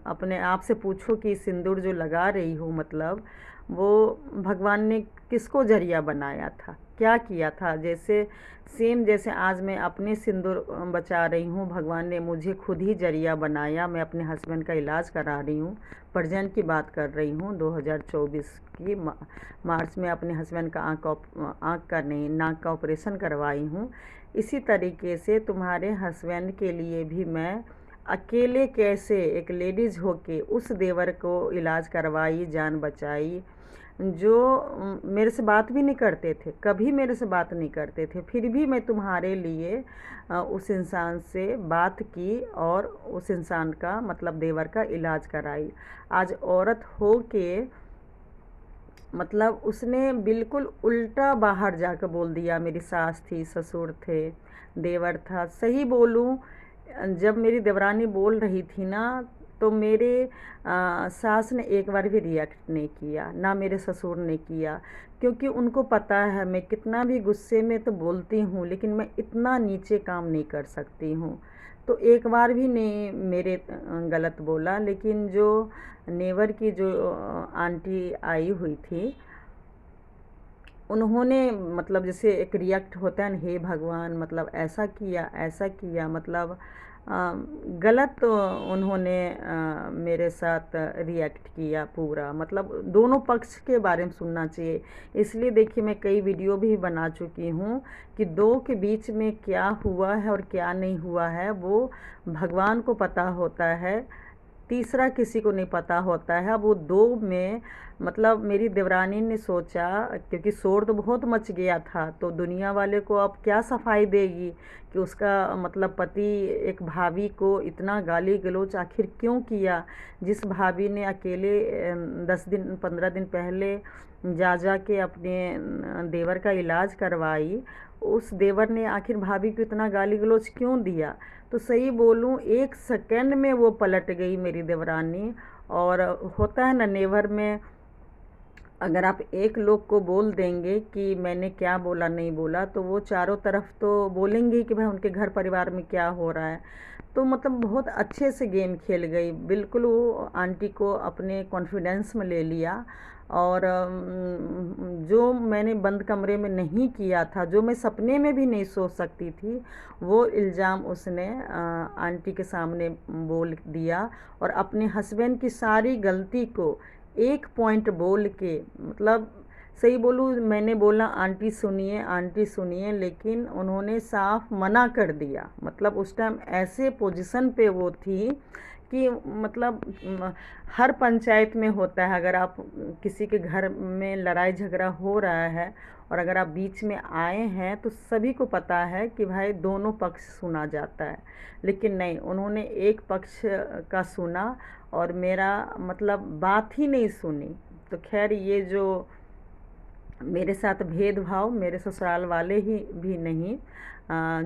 अपने आप से पूछो कि सिंदूर जो लगा रही हूँ, मतलब वो भगवान ने किसको जरिया बनाया था, क्या किया था। जैसे सेम जैसे आज मैं अपने सिंदूर बचा रही हूँ, भगवान ने मुझे खुद ही जरिया बनाया। मैं अपने हस्बैंड का इलाज करा रही हूँ, प्रेजेंट की बात कर रही हूँ, 2024 की मार्च में अपने हस्बैंड का आँख का नहीं, नाक का ऑपरेशन करवाई हूँ। इसी तरीके से तुम्हारे हस्बैंड के लिए भी मैं अकेले कैसे एक लेडीज़ होके उस देवर को इलाज करवाई, जान बचाई, जो मेरे से बात भी नहीं करते थे, कभी मेरे से बात नहीं करते थे, फिर भी मैं तुम्हारे लिए उस इंसान से बात की और उस इंसान का मतलब देवर का इलाज कराई। आज औरत हो के मतलब उसने बिल्कुल उल्टा बाहर जाकर बोल दिया। मेरी सास थी, ससुर थे, देवर था। सही बोलूं, जब मेरी देवरानी बोल रही थी ना तो मेरे सास ने एक बार भी रिएक्ट नहीं किया, ना मेरे ससुर ने किया, क्योंकि उनको पता है मैं कितना भी गुस्से में तो बोलती हूँ लेकिन मैं इतना नीचे काम नहीं कर सकती हूँ। तो एक बार भी नहीं मेरे गलत बोला। लेकिन जो नेवर की जो आंटी आई हुई थी, उन्होंने मतलब जैसे एक रिएक्ट होता है ना, हे भगवान मतलब ऐसा किया मतलब गलत उन्होंने मेरे साथ रिएक्ट किया पूरा, मतलब दोनों पक्ष के बारे में सुनना चाहिए। इसलिए देखिए मैं कई वीडियो भी बना चुकी हूँ कि दो के बीच में क्या हुआ है और क्या नहीं हुआ है वो भगवान को पता होता है, तीसरा किसी को नहीं पता होता है। अब वो दो में मतलब मेरी देवरानी ने सोचा, क्योंकि शोर तो बहुत मच गया था, तो दुनिया वाले को अब क्या सफाई देगी कि उसका मतलब पति एक भाभी को इतना गाली गलौज आखिर क्यों किया। जिस भाभी ने अकेले 10 दिन 15 दिन पहले जा के अपने देवर का इलाज करवाई, उस देवर ने आखिर भाभी को इतना गाली गलौज क्यों दिया। तो सही बोलूँ 1 सेकंड में वो पलट गई मेरी देवरानी। और होता है ना नेवर में, अगर आप एक लोग को बोल देंगे कि मैंने क्या बोला नहीं बोला, तो वो चारों तरफ तो बोलेंगे ही कि भाई उनके घर परिवार में क्या हो रहा है। तो मतलब बहुत अच्छे से गेम खेल गई, बिल्कुल वो आंटी को अपने कॉन्फिडेंस में ले लिया। और जो मैंने बंद कमरे में नहीं किया था, जो मैं सपने में भी नहीं सोच सकती थी, वो इल्ज़ाम उसने आंटी के सामने बोल दिया। और अपने हस्बैंड की सारी गलती को एक पॉइंट बोल के, मतलब सही बोलूँ मैंने बोला आंटी सुनिए, लेकिन उन्होंने साफ मना कर दिया। मतलब उस टाइम ऐसे पोजीशन पे वो थी कि मतलब हर पंचायत में होता है, अगर आप किसी के घर में लड़ाई झगड़ा हो रहा है और अगर आप बीच में आए हैं तो सभी को पता है कि भाई दोनों पक्ष सुना जाता है। लेकिन नहीं, उन्होंने एक पक्ष का सुना और मेरा मतलब बात ही नहीं सुनी। तो खैर ये जो मेरे साथ भेदभाव मेरे ससुराल वाले ही भी नहीं,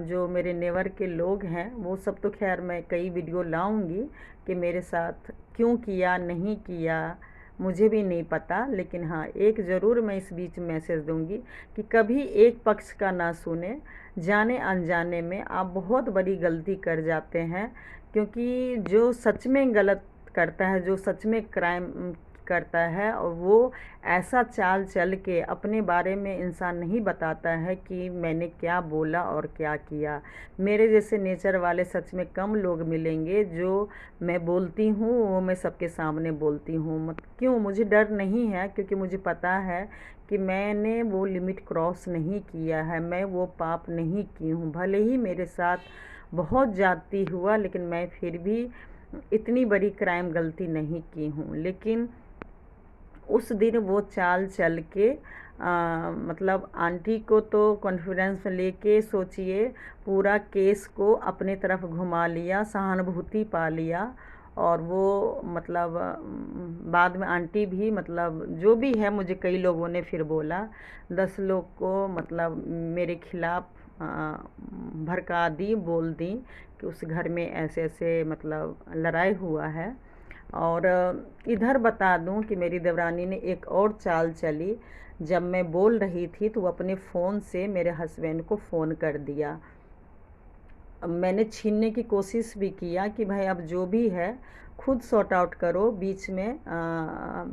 जो मेरे नेवर के लोग हैं वो सब, तो खैर मैं कई वीडियो लाऊंगी कि मेरे साथ क्यों किया नहीं किया मुझे भी नहीं पता। लेकिन हाँ, एक ज़रूर मैं इस बीच मैसेज दूंगी कि कभी एक पक्ष का ना सुने, जाने अनजाने में आप बहुत बड़ी गलती कर जाते हैं। क्योंकि जो सच में गलत करता है, जो सच में क्राइम करता है, और वो ऐसा चाल चल के अपने बारे में इंसान नहीं बताता है कि मैंने क्या बोला और क्या किया। मेरे जैसे नेचर वाले सच में कम लोग मिलेंगे। जो मैं बोलती हूँ वो मैं सबके सामने बोलती हूँ, मत क्यों, मुझे डर नहीं है, क्योंकि मुझे पता है कि मैंने वो लिमिट क्रॉस नहीं किया है, मैं वो पाप नहीं की हूँ। भले ही मेरे साथ बहुत ज़्यादती हुआ, लेकिन मैं फिर भी इतनी बड़ी क्राइम गलती नहीं की हूँ। लेकिन उस दिन वो चाल चल के मतलब आंटी को तो कॉन्फिडेंस लेके सोचिए पूरा केस को अपने तरफ घुमा लिया, सहानुभूति पा लिया। और वो मतलब बाद में आंटी भी, मतलब जो भी है, मुझे कई लोगों ने फिर बोला, 10 लोग को मतलब मेरे खिलाफ भड़का दी, बोल दी कि उस घर में ऐसे ऐसे मतलब लड़ाई हुआ है। और इधर बता दूं कि मेरी देवरानी ने एक और चाल चली। जब मैं बोल रही थी तो वो अपने फ़ोन से मेरे हस्बैंड को फ़ोन कर दिया। अब मैंने छीनने की कोशिश भी किया कि भाई अब जो भी है खुद सॉर्ट आउट करो, बीच में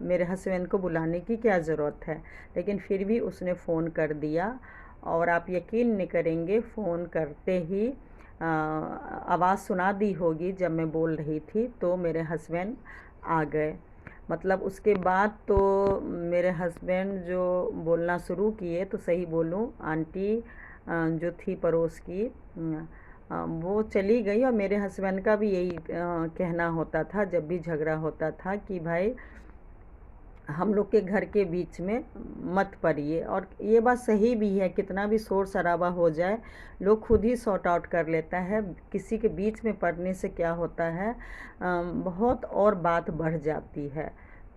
मेरे हस्बैंड को बुलाने की क्या ज़रूरत है। लेकिन फिर भी उसने फ़ोन कर दिया। और आप यकीन नहीं करेंगे, फ़ोन करते ही आवाज़ सुना दी होगी जब मैं बोल रही थी, तो मेरे हस्बैंड आ गए। मतलब उसके बाद तो मेरे हस्बैंड जो बोलना शुरू किए, तो सही बोलूँ आंटी जो थी पड़ोस की, वो चली गई। और मेरे हस्बैंड का भी यही कहना होता था जब भी झगड़ा होता था कि भाई हम लोग के घर के बीच में मत पड़िए। और ये बात सही भी है, कितना भी शोर शराबा हो जाए लोग खुद ही सॉर्ट आउट कर लेता है। किसी के बीच में पड़ने से क्या होता है, बहुत और बात बढ़ जाती है।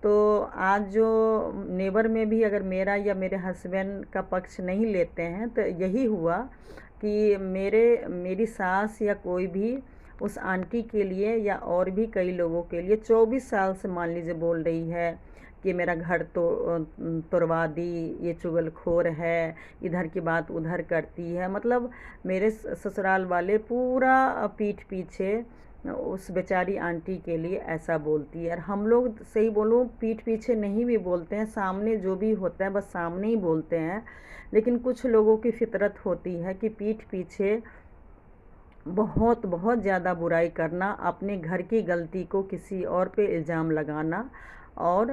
तो आज जो नेबर में भी अगर मेरा या मेरे हस्बैंड का पक्ष नहीं लेते हैं, तो यही हुआ कि मेरी सास या कोई भी उस आंटी के लिए या और भी कई लोगों के लिए 24 साल से मान लीजिए बोल रही है कि मेरा घर तो तोड़वा दी, ये चुगलखोर है, इधर की बात उधर करती है। मतलब मेरे ससुराल वाले पूरा पीठ पीछे उस बेचारी आंटी के लिए ऐसा बोलती है। और हम लोग सही बोलूँ पीठ पीछे नहीं भी बोलते हैं, सामने जो भी होता है बस सामने ही बोलते हैं। लेकिन कुछ लोगों की फितरत होती है कि पीठ पीछे बहुत बहुत ज़्यादा बुराई करना, अपने घर की गलती को किसी और पे इल्ज़ाम लगाना और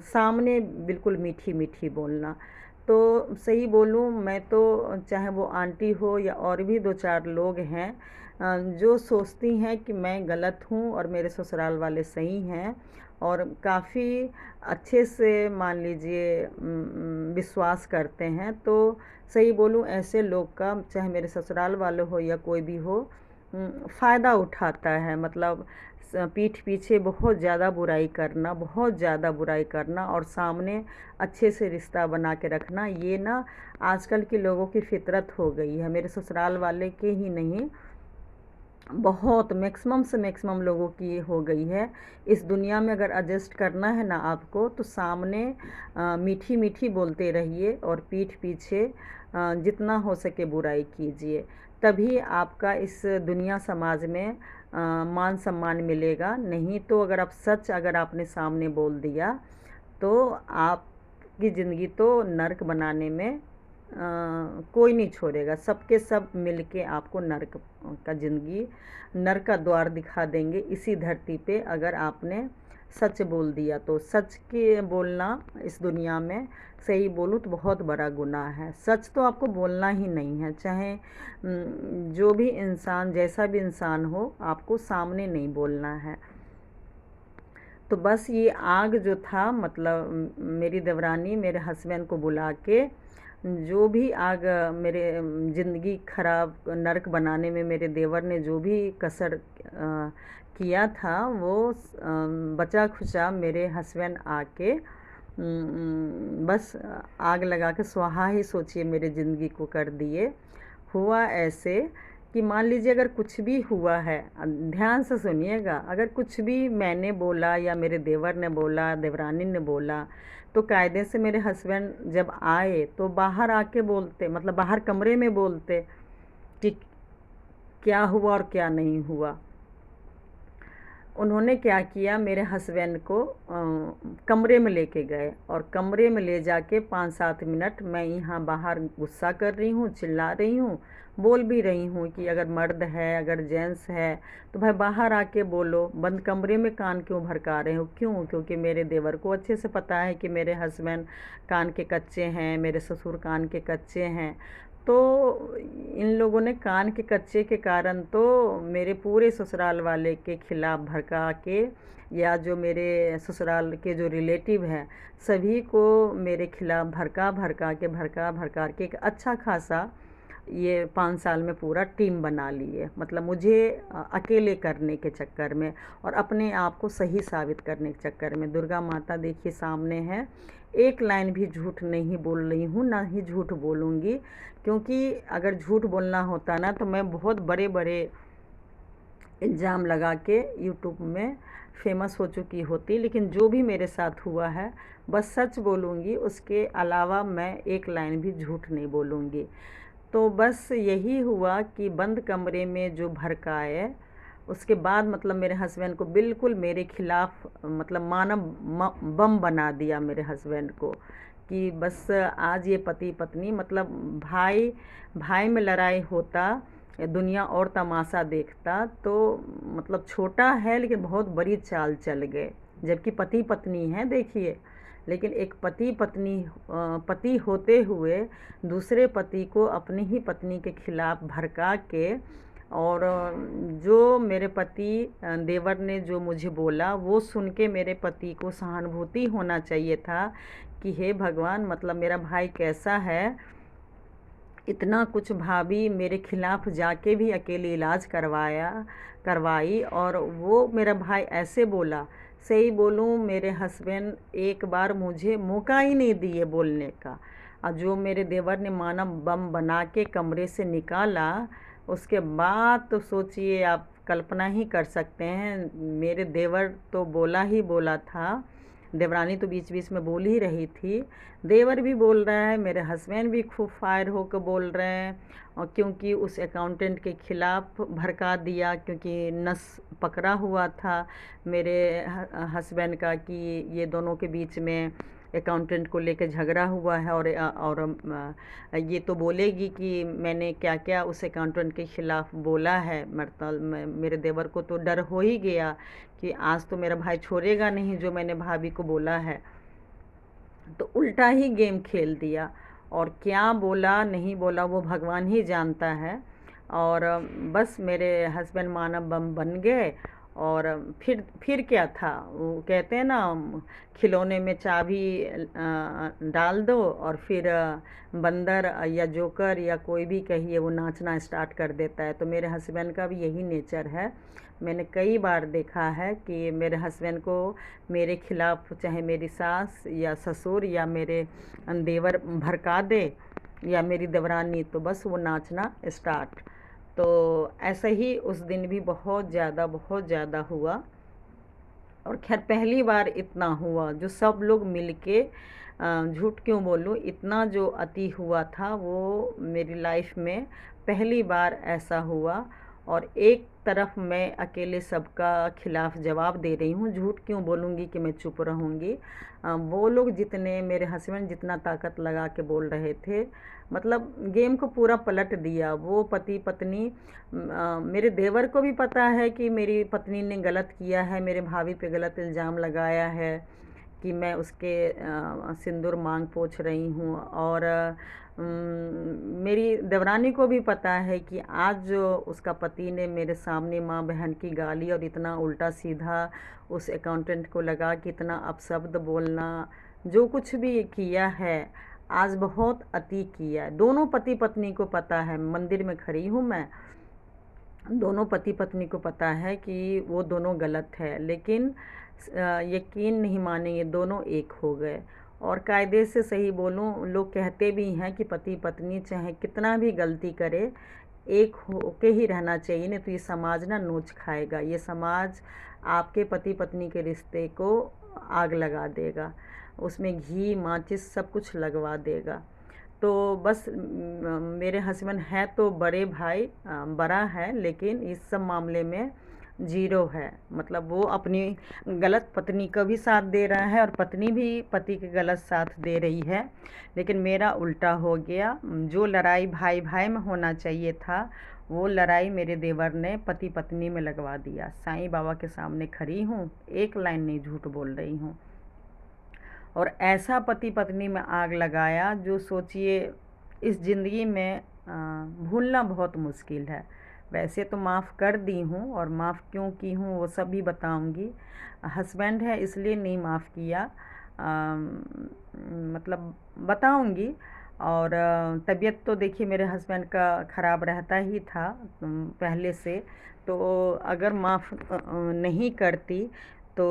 सामने बिल्कुल मीठी मीठी बोलना। तो सही बोलूँ मैं तो, चाहे वो आंटी हो या और भी दो चार लोग हैं जो सोचती हैं कि मैं गलत हूँ और मेरे ससुराल वाले सही हैं और काफ़ी अच्छे से मान लीजिए विश्वास करते हैं। तो सही बोलूँ ऐसे लोग का, चाहे मेरे ससुराल वाले हो या कोई भी हो, फ़ायदा उठाता है। मतलब पीठ पीछे बहुत ज़्यादा बुराई करना, बहुत ज़्यादा बुराई करना और सामने अच्छे से रिश्ता बना के रखना, ये ना आजकल के लोगों की फितरत हो गई है। मेरे ससुराल वाले के ही नहीं, बहुत मैक्सिमम से मैक्सिमम लोगों की हो गई है। इस दुनिया में अगर एडजस्ट करना है ना आपको, तो सामने मीठी मीठी बोलते रहिए और पीठ पीछे जितना हो सके बुराई कीजिए। तभी आपका इस दुनिया समाज में मान सम्मान मिलेगा। नहीं तो अगर आप सच अगर आपने सामने बोल दिया, तो आपकी ज़िंदगी तो नर्क बनाने में कोई नहीं छोड़ेगा। सबके सब मिलके आपको नर्क का ज़िंदगी, नर्क का द्वार दिखा देंगे इसी धरती पे, अगर आपने सच बोल दिया तो। सच के बोलना इस दुनिया में, सही बोलूँ तो बहुत बड़ा गुनाह है। सच तो आपको बोलना ही नहीं है, चाहे जो भी इंसान, जैसा भी इंसान हो, आपको सामने नहीं बोलना है। तो बस ये आग जो था, मतलब मेरी देवरानी मेरे हस्बैंड को बुला के जो भी आग मेरे ज़िंदगी ख़राब नर्क बनाने में मेरे देवर ने जो भी कसर किया था, वो बचा खुचा मेरे हस्बैंड आके बस आग लगा के स्वाहा ही सोचिए मेरे ज़िंदगी को कर दिए। हुआ ऐसे कि मान लीजिए अगर कुछ भी हुआ है, ध्यान से सुनिएगा, अगर कुछ भी मैंने बोला या मेरे देवर ने बोला, देवरानी ने बोला, तो कायदे से मेरे हस्बैंड जब आए तो बाहर आके बोलते, मतलब बाहर कमरे में बोलते कि क्या हुआ और क्या नहीं हुआ। उन्होंने क्या किया, मेरे हस्बैंड को कमरे में लेके गए और कमरे में ले जाके 5-7 मिनट मैं यहाँ बाहर गुस्सा कर रही हूँ, चिल्ला रही हूँ, बोल भी रही हूँ कि अगर मर्द है, अगर जेंट्स है तो भाई बाहर आके बोलो, बंद कमरे में कान क्यों भड़का रहे हो। क्यों? क्योंकि मेरे देवर को अच्छे से पता है कि मेरे हस्बैंड कान के कच्चे हैं, मेरे ससुर कान के कच्चे हैं। तो इन लोगों ने कान के कच्चे के कारण तो मेरे पूरे ससुराल वाले के खिलाफ़ भड़का के, या जो मेरे ससुराल के जो रिलेटिव हैं सभी को मेरे खिलाफ़ भड़का के एक अच्छा खासा ये 5 साल में पूरा टीम बना लिए। मतलब मुझे अकेले करने के चक्कर में और अपने आप को सही साबित करने के चक्कर में। दुर्गा माता देखिए सामने है, एक लाइन भी झूठ नहीं बोल रही हूँ, ना ही झूठ बोलूँगी। क्योंकि अगर झूठ बोलना होता ना तो मैं बहुत बड़े बड़े इल्ज़ाम लगा के यूट्यूब में फेमस हो चुकी होती। लेकिन जो भी मेरे साथ हुआ है बस सच बोलूँगी, उसके अलावा मैं एक लाइन भी झूठ नहीं बोलूँगी। तो बस यही हुआ कि बंद कमरे में जो भड़काए, उसके बाद मतलब मेरे हस्बैंड को बिल्कुल मेरे खिलाफ़, मतलब मानव बम बना दिया मेरे हस्बैंड को, कि बस आज ये पति पत्नी, मतलब भाई भाई में लड़ाई होता, दुनिया और तमाशा देखता, तो मतलब छोटा है लेकिन बहुत बड़ी चाल चल गए। जबकि पति पत्नी हैं देखिए, लेकिन एक पति पत्नी, पति होते हुए दूसरे पति को अपनी ही पत्नी के खिलाफ़ भड़का के, और जो मेरे पति देवर ने जो मुझे बोला वो सुन के मेरे पति को सहानुभूति होना चाहिए था कि हे भगवान, मतलब मेरा भाई कैसा है, इतना कुछ भाभी मेरे खिलाफ़ जाके भी अकेले इलाज करवाई और वो मेरा भाई ऐसे बोला। सही बोलूँ, मेरे हस्बैंड एक बार मुझे मौका ही नहीं दिए बोलने का, और जो मेरे देवर ने माना बम बना के कमरे से निकाला, उसके बाद तो सोचिए आप कल्पना ही कर सकते हैं। मेरे देवर तो बोला ही बोला था, देवरानी तो बीच बीच में बोल ही रही थी, देवर भी बोल रहा है, मेरे हस्बैंड भी खूब फायर होकर बोल रहे हैं, और क्योंकि उस अकाउंटेंट के ख़िलाफ़ भड़का दिया, क्योंकि नस पकड़ा हुआ था मेरे हस्बैंड का कि ये दोनों के बीच में अकाउंटेंट को लेकर झगड़ा हुआ है, और ये तो बोलेगी कि मैंने क्या क्या उस अकाउंटेंट के ख़िलाफ़ बोला है। मतलब मेरे देवर को तो डर हो ही गया कि आज तो मेरा भाई छोड़ेगा नहीं जो मैंने भाभी को बोला है। तो उल्टा ही गेम खेल दिया, और क्या बोला नहीं बोला वो भगवान ही जानता है। और बस मेरे हस्बैंड मानव बम बन गए। और फिर क्या था, वो कहते हैं ना, खिलौने में चाबी डाल दो और फिर बंदर या जोकर या कोई भी कहिए वो नाचना स्टार्ट कर देता है। तो मेरे हस्बैंड का भी यही नेचर है। मैंने कई बार देखा है कि मेरे हस्बैंड को मेरे खिलाफ़ चाहे मेरी सास या ससुर या मेरे देवर भड़का दे या मेरी देवरानी, तो बस वो नाचना स्टार्ट। तो ऐसा ही उस दिन भी बहुत ज़्यादा हुआ। और खैर पहली बार इतना हुआ जो सब लोग मिलके, झूठ क्यों बोलूँ, इतना जो अति हुआ था वो मेरी लाइफ में पहली बार ऐसा हुआ। और एक तरफ मैं अकेले सबका खिलाफ़ जवाब दे रही हूँ, झूठ क्यों बोलूँगी कि मैं चुप रहूँगी। वो लोग जितने, मेरे हस्बैंड जितना ताकत लगा के बोल रहे थे, मतलब गेम को पूरा पलट दिया। वो पति पत्नी, मेरे देवर को भी पता है कि मेरी पत्नी ने गलत किया है, मेरे भाभी पे गलत इल्ज़ाम लगाया है कि मैं उसके सिंदूर मांग पोंछ रही हूँ। और मेरी देवरानी को भी पता है कि आज जो उसका पति ने मेरे सामने माँ बहन की गाली और इतना उल्टा सीधा उस अकाउंटेंट को लगा कि इतना अपशब्द बोलना, जो कुछ भी किया है आज बहुत अति किया है। दोनों पति पत्नी को पता है, मंदिर में खड़ी हूँ मैं, दोनों पति पत्नी को पता है कि वो दोनों गलत है, लेकिन यकीन नहीं मानेंगे, दोनों एक हो गए। और कायदे से सही बोलूँ, लोग कहते भी हैं कि पति पत्नी चाहे कितना भी गलती करे, एक हो के ही रहना चाहिए, नहीं तो ये समाज ना नोच खाएगा। ये समाज आपके पति पत्नी के रिश्ते को आग लगा देगा, उसमें घी माचिस सब कुछ लगवा देगा। तो बस मेरे हस्बैंड हैं तो बड़े भाई, बड़ा है, लेकिन इस सब मामले में ज़ीरो है। मतलब वो अपनी गलत पत्नी का भी साथ दे रहा है और पत्नी भी पति के गलत साथ दे रही है। लेकिन मेरा उल्टा हो गया। जो लड़ाई भाई भाई में होना चाहिए था, वो लड़ाई मेरे देवर ने पति पत्नी में लगवा दिया। साईं बाबा के सामने खड़ी हूँ, एक लाइन नहीं झूठ बोल रही हूँ। और ऐसा पति पत्नी में आग लगाया जो सोचिए इस ज़िंदगी में भूलना बहुत मुश्किल है। वैसे तो माफ़ कर दी हूँ, और माफ़ क्यों की हूँ वो सब भी बताऊँगी। हस्बैंड है इसलिए नहीं माफ़ किया, मतलब बताऊँगी। और तबीयत तो देखिए मेरे हस्बैंड का ख़राब रहता ही था पहले से। तो अगर माफ़ नहीं करती तो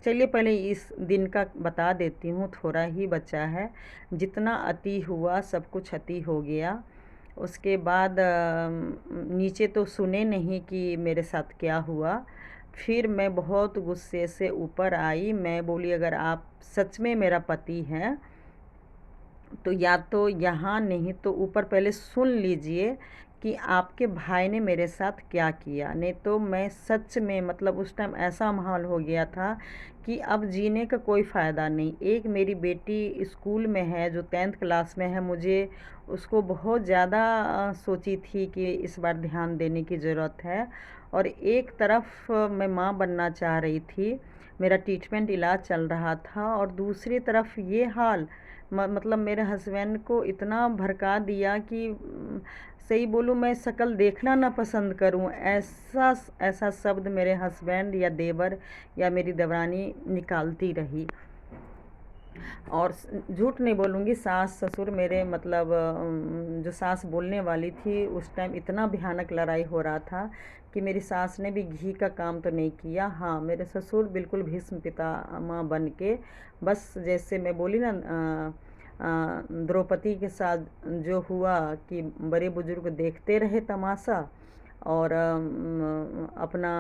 चलिए पहले इस दिन का बता देती हूँ, थोड़ा ही बचा है। जितना अति हुआ सब कुछ अति हो गया। उसके बाद नीचे तो सुने नहीं कि मेरे साथ क्या हुआ। फिर मैं बहुत गुस्से से ऊपर आई। मैं बोली अगर आप सच में मेरा पति हैं तो या तो यहाँ नहीं तो ऊपर पहले सुन लीजिए कि आपके भाई ने मेरे साथ क्या किया। नहीं तो मैं सच में, मतलब उस टाइम ऐसा माहौल हो गया था कि अब जीने का कोई फ़ायदा नहीं। एक मेरी बेटी स्कूल में है जो 10th क्लास में है, मुझे उसको बहुत ज़्यादा सोची थी कि इस बार ध्यान देने की ज़रूरत है। और एक तरफ मैं माँ बनना चाह रही थी, मेरा ट्रीटमेंट इलाज चल रहा था, और दूसरी तरफ ये हाल, मतलब मेरे हस्बैंड को इतना भड़का दिया कि सही बोलूँ मैं शक्ल देखना ना पसंद करूँ, ऐसा ऐसा शब्द मेरे हस्बैंड या देवर या मेरी देवरानी निकालती रही। और झूठ नहीं बोलूँगी, सास ससुर मेरे, मतलब जो सास बोलने वाली थी उस टाइम इतना भयानक लड़ाई हो रहा था कि मेरी सास ने भी घी का काम तो नहीं किया। हाँ, मेरे ससुर बिल्कुल भीष्म पितामह बन के, बस जैसे मैं बोली ना, द्रौपदी के साथ जो हुआ कि बड़े बुजुर्ग देखते रहे तमाशा, और अपना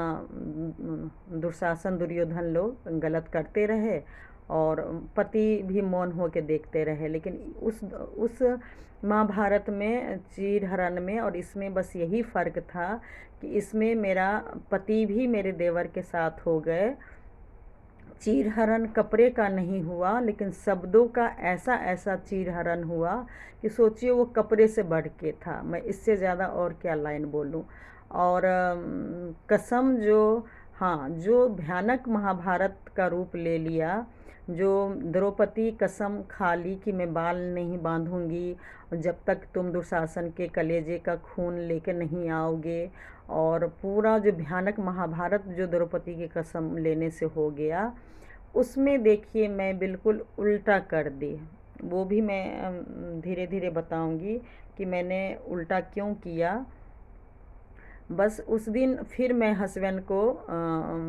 दुशासन दुर्योधन लोग गलत करते रहे, और पति भी मौन होकर देखते रहे। लेकिन उस महाभारत में, चीरहरण में और इसमें बस यही फ़र्क था कि इसमें मेरा पति भी मेरे देवर के साथ हो गए। चीरहरण कपड़े का नहीं हुआ, लेकिन शब्दों का ऐसा ऐसा चीरहरण हुआ कि सोचिए वो कपड़े से बढ़ के था। मैं इससे ज़्यादा और क्या लाइन बोलूं। और कसम जो, हाँ, जो भयानक महाभारत का रूप ले लिया, जो द्रौपदी कसम खा ली कि मैं बाल नहीं बांधूंगी जब तक तुम दुशासन के कलेजे का खून लेके नहीं आओगे। और पूरा जो भयानक महाभारत जो द्रौपदी की कसम लेने से हो गया, उसमें देखिए मैं बिल्कुल उल्टा कर दी। वो भी मैं धीरे धीरे बताऊंगी कि मैंने उल्टा क्यों किया। बस उस दिन फिर मैं हस्बैंड को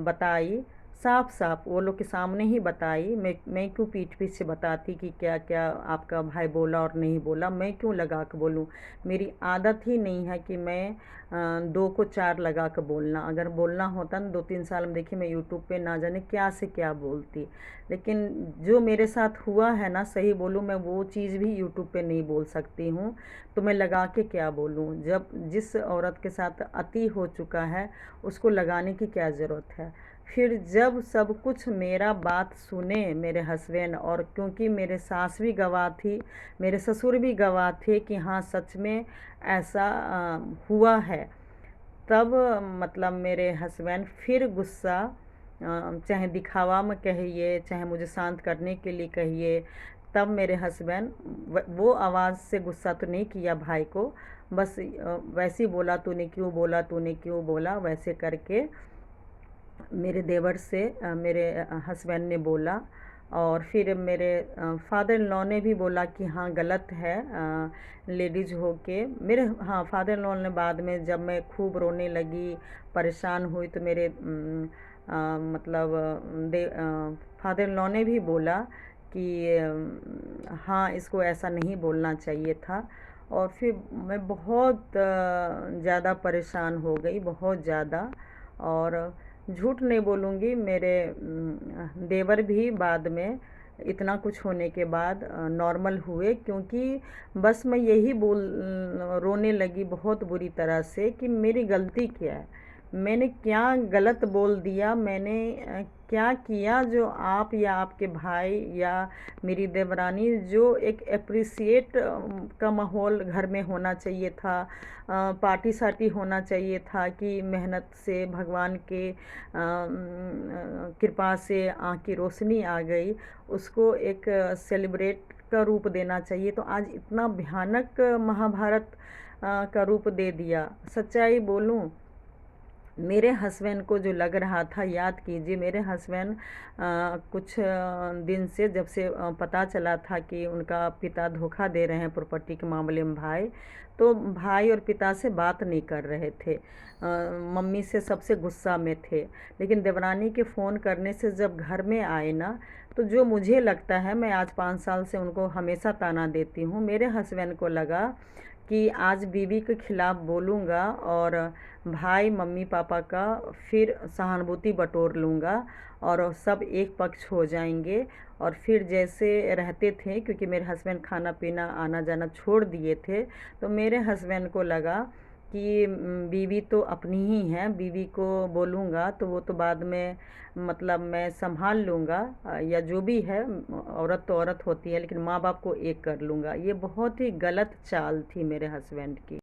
बताई, साफ साफ वो लोग के सामने ही बताई। मैं क्यों पीठ पीछे बताती कि क्या क्या आपका भाई बोला और नहीं बोला, मैं क्यों लगा के बोलूँ। मेरी आदत ही नहीं है कि मैं दो को चार लगा के बोलना। अगर बोलना होता ना 2-3 साल में, देखिए मैं यूट्यूब पे ना जाने क्या से क्या बोलती। लेकिन जो मेरे साथ हुआ है ना, सही बोलूँ मैं वो चीज़ भी यूट्यूब पे नहीं बोल सकती हूँ। तो मैं लगा के क्या बोलूँ। जब जिस औरत के साथ अति हो चुका है उसको लगाने की क्या ज़रूरत है। फिर जब सब कुछ मेरा बात सुने मेरे हस्बैंड, और क्योंकि मेरे सास भी गवाह थी, मेरे ससुर भी गवाह थे कि हाँ सच में ऐसा हुआ है, तब मतलब मेरे हस्बैंड फिर गुस्सा, चाहे दिखावा में कहिए चाहे मुझे शांत करने के लिए कहिए, तब मेरे हस्बैंड वो आवाज़ से गुस्सा तो नहीं किया भाई को, बस वैसे ही बोला, तूने क्यों बोला, तूने क्यों बोला, वैसे करके मेरे देवर से मेरे हस्बैंड ने बोला। और फिर मेरे फादर इन लॉ ने भी बोला कि हाँ गलत है लेडीज हो के। मेरे, हाँ, फादर इन लॉ ने बाद में जब मैं खूब रोने लगी, परेशान हुई, तो मेरे मतलब फादर इन लॉ ने भी बोला कि हाँ इसको ऐसा नहीं बोलना चाहिए था। और फिर मैं बहुत ज़्यादा परेशान हो गई, बहुत ज़्यादा। और झूठ नहीं बोलूँगी, मेरे देवर भी बाद में इतना कुछ होने के बाद नॉर्मल हुए, क्योंकि बस मैं यही रोने लगी बहुत बुरी तरह से कि मेरी गलती क्या है, मैंने क्या गलत बोल दिया, मैंने क्या किया जो आप या आपके भाई या मेरी देवरानी, जो एक अप्रिसिएट का माहौल घर में होना चाहिए था, पार्टी सार्टी होना चाहिए था कि मेहनत से भगवान के कृपा से आँख की रोशनी आ गई, उसको एक सेलिब्रेट का रूप देना चाहिए। तो आज इतना भयानक महाभारत का रूप दे दिया। सच्चाई बोलूं, मेरे हस्बैंड को जो लग रहा था, याद कीजिए मेरे हस्बैंड कुछ दिन से, जब से पता चला था कि उनका पिता धोखा दे रहे हैं प्रॉपर्टी के मामले में भाई, तो भाई और पिता से बात नहीं कर रहे थे, मम्मी से सबसे गुस्सा में थे। लेकिन देवरानी के फ़ोन करने से जब घर में आए ना, तो जो मुझे लगता है, मैं आज 5 साल से उनको हमेशा ताना देती हूँ, मेरे हस्बैंड को लगा कि आज बीवी के खिलाफ़ बोलूँगा और भाई मम्मी पापा का फिर सहानुभूति बटोर लूँगा और सब एक पक्ष हो जाएंगे। और फिर जैसे रहते थे, क्योंकि मेरे हस्बैंड खाना पीना आना जाना छोड़ दिए थे, तो मेरे हस्बैंड को लगा कि बीवी तो अपनी ही है, बीवी को बोलूँगा तो वो तो बाद में मतलब मैं संभाल लूँगा, या जो भी है, औरत तो औरत होती है, लेकिन माँ बाप को एक कर लूँगा। ये बहुत ही गलत चाल थी मेरे हस्बैंड की।